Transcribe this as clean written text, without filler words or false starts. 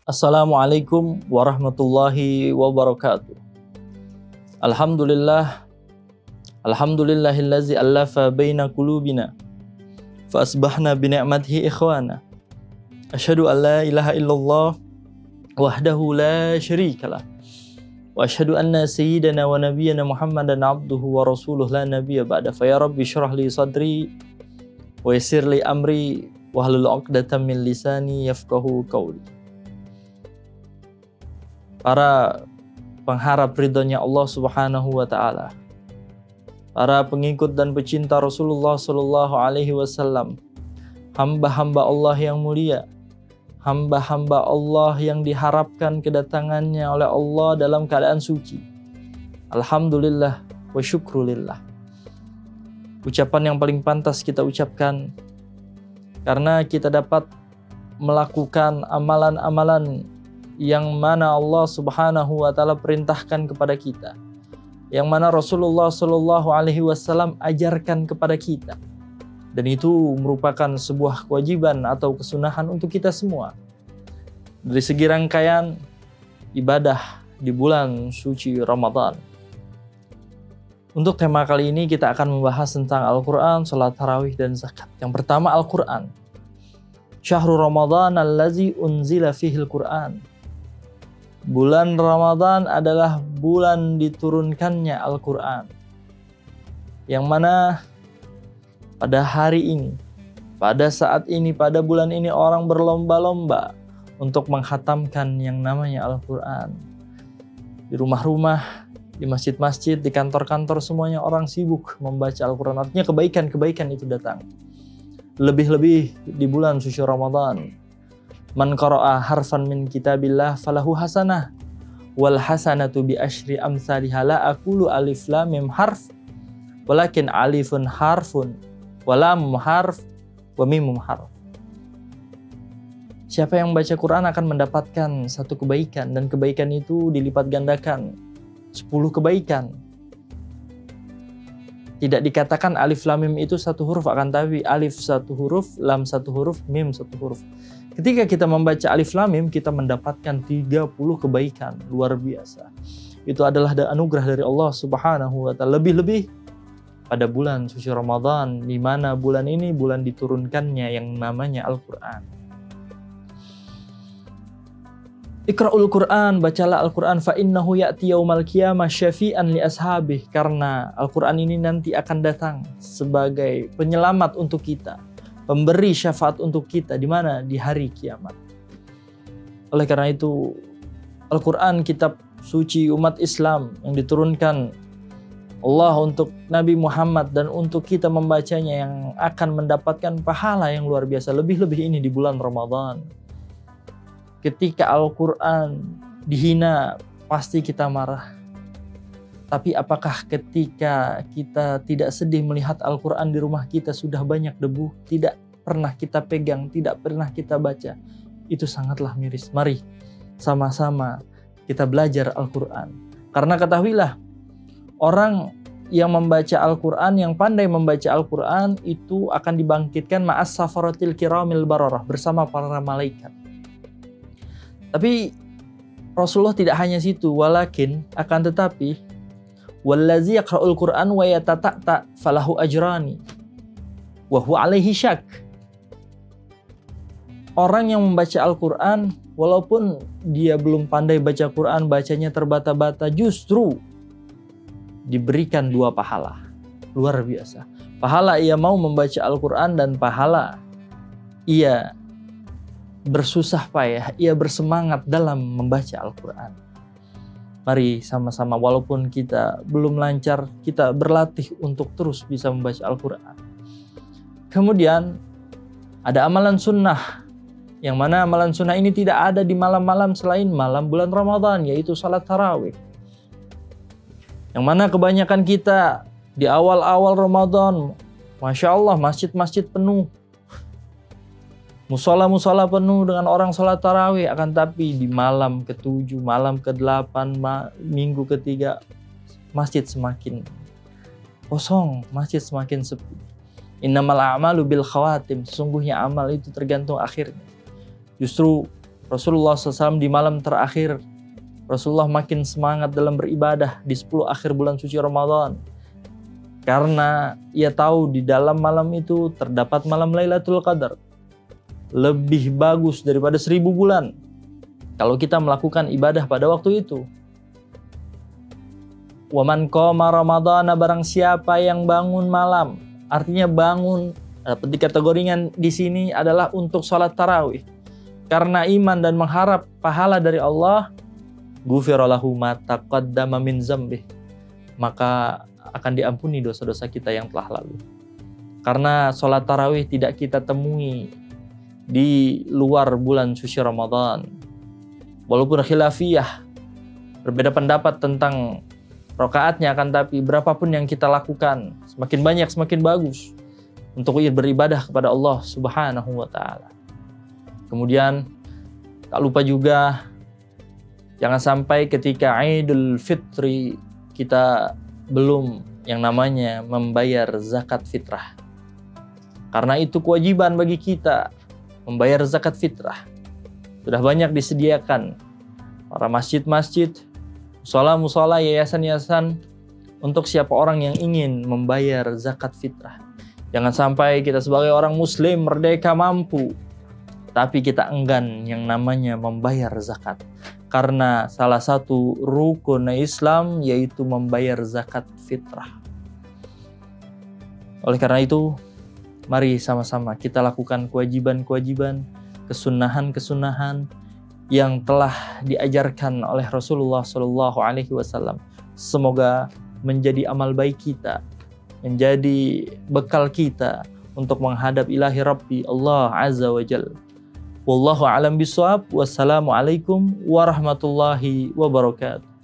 Assalamualaikum warahmatullahi wabarakatuh. Alhamdulillahillazi allafa baina qulubina fa asbahna bi ni'matihi ikhwana. Asyhadu an la ilaha illallah wahdahu la syarikalah. Wa asyhadu anna sayyidana wa nabiyyana Muhammadan abduhu wa rasuluhu la nabiyya ba'da. Fa ya rabbi syrah li sadri wa yassir li amri wahlul 'uqdatam min lisani yafqahu qawli. Para pengharap ridhonya Allah Subhanahu wa Ta'ala, para pengikut dan pecinta Rasulullah Sallallahu Alaihi Wasallam, hamba-hamba Allah yang mulia, hamba-hamba Allah yang diharapkan kedatangannya oleh Allah dalam keadaan suci. Alhamdulillah wa syukrulillah. Ucapan yang paling pantas kita ucapkan karena kita dapat melakukan amalan-amalan yang mana Allah Subhanahu wa Ta'ala perintahkan kepada kita, yang mana Rasulullah Sallallahu Alaihi Wasallam ajarkan kepada kita, dan itu merupakan sebuah kewajiban atau kesunahan untuk kita semua. Dari segi rangkaian ibadah di bulan suci Ramadan. Untuk tema kali ini kita akan membahas tentang Al-Quran, salat tarawih, dan zakat. Yang pertama Al-Quran. Syahrul Ramadan allazi unzila fihil Quran. Bulan Ramadan adalah bulan diturunkannya Al-Quran, yang mana pada hari ini, pada saat ini, pada bulan ini orang berlomba-lomba untuk menghatamkan yang namanya Al-Quran. Di rumah-rumah, di masjid-masjid, di kantor-kantor, semuanya orang sibuk membaca Al-Quran. Artinya kebaikan-kebaikan itu datang. Lebih-lebih di bulan suci Ramadan. Man qara'a harfan min kitabillah falahu hasanah wal hasanatu bi asyri amsalihha la aqulu alif lam mim harf walakin alifun harfun wa lam harf wa mim harf. Siapa yang membaca Quran akan mendapatkan satu kebaikan, dan kebaikan itu dilipat gandakan 10 kebaikan. Tidak dikatakan alif lam mim itu satu huruf, akan tapi alif satu huruf, lam satu huruf, mim satu huruf. Ketika kita membaca alif lam mim, kita mendapatkan 30 kebaikan luar biasa. Itu adalah anugerah dari Allah Subhanahu wa Ta'ala. Lebih-lebih pada bulan suci Ramadan, di mana bulan ini bulan diturunkannya yang namanya Al-Quran. Iqra'ul Quran, bacalah Al-Quran, fa innahu ya'ti yaumal qiyamah syafi'an li ashabih, karena Al-Quran ini nanti akan datang sebagai penyelamat untuk kita, pemberi syafaat untuk kita di mana? Di hari kiamat. Oleh karena itu, Al-Quran kitab suci umat Islam yang diturunkan Allah untuk Nabi Muhammad dan untuk kita membacanya, yang akan mendapatkan pahala yang luar biasa. Lebih-lebih ini di bulan Ramadan. Ketika Al-Quran dihina, pasti kita marah. Tapi apakah ketika kita tidak sedih melihat Al-Quran di rumah kita sudah banyak debu, tidak pernah kita pegang, tidak pernah kita baca? Itu sangatlah miris. Mari sama-sama kita belajar Al-Quran. Karena ketahuilah, orang yang membaca Al-Quran, yang pandai membaca Al-Quran, itu akan dibangkitkan ma'as safaratil kiramil bararah, bersama para malaikat. Tapi Rasulullah tidak hanya situ, walakin akan tetapi wallazi yaqra'ul Qur'an wa yatata'ta falahu ajrani wa huwa alaihi syak. Orang yang membaca Al-Qur'an walaupun dia belum pandai baca Qur'an, bacanya terbata-bata, justru diberikan 2 pahala. Luar biasa. Pahala ia mau membaca Al-Qur'an, dan pahala ia bersusah payah, ia bersemangat dalam membaca Al-Quran. Mari sama-sama, walaupun kita belum lancar, kita berlatih untuk terus bisa membaca Al-Quran. Kemudian ada amalan sunnah, yang mana amalan sunnah ini tidak ada di malam-malam selain malam bulan Ramadan, yaitu salat tarawih. Yang mana kebanyakan kita di awal-awal Ramadan, Masya Allah, masjid-masjid penuh, musola-musola penuh dengan orang sholat tarawih. Akan tapi di malam ke-7, malam ke-8, minggu ke-3, masjid semakin kosong, masjid semakin sepi. Innamal a'malu bil khawatim, sesungguhnya amal itu tergantung akhirnya. Justru Rasulullah SAW di malam terakhir, Rasulullah makin semangat dalam beribadah di 10 akhir bulan suci Ramadan. Karena ia tahu di dalam malam itu terdapat malam Lailatul Qadar. Lebih bagus daripada 1000 bulan kalau kita melakukan ibadah pada waktu itu. Wa man qama ramadhana, barang siapa yang bangun malam. Artinya bangun, dikategorikan di sini adalah untuk sholat tarawih. Karena iman dan mengharap pahala dari Allah, ghufira lahu ma taqaddama min dzambih, maka akan diampuni dosa-dosa kita yang telah lalu. Karena sholat tarawih tidak kita temui di luar bulan suci Ramadan. Walaupun khilafiyah, berbeda pendapat tentang rakaatnya, akan tapi berapapun yang kita lakukan, semakin banyak semakin bagus untuk beribadah kepada Allah Subhanahu wa Ta'ala. Kemudian tak lupa juga, jangan sampai ketika Idul Fitri kita belum yang namanya membayar zakat fitrah. Karena itu kewajiban bagi kita membayar zakat fitrah. Sudah banyak disediakan para masjid-masjid, musola-musola, yayasan-yayasan untuk siapa orang yang ingin membayar zakat fitrah. Jangan sampai kita sebagai orang muslim merdeka mampu, tapi kita enggan yang namanya membayar zakat. Karena salah satu rukun Islam yaitu membayar zakat fitrah. Oleh karena itu, mari sama-sama kita lakukan kewajiban-kewajiban, kesunahan-kesunahan yang telah diajarkan oleh Rasulullah SAW. Semoga menjadi amal baik kita, menjadi bekal kita untuk menghadap ilahi Rabbi Allah Azza wa Jalla. Wallahu a'lam bishawab. Wassalamualaikum warahmatullahi wabarakatuh.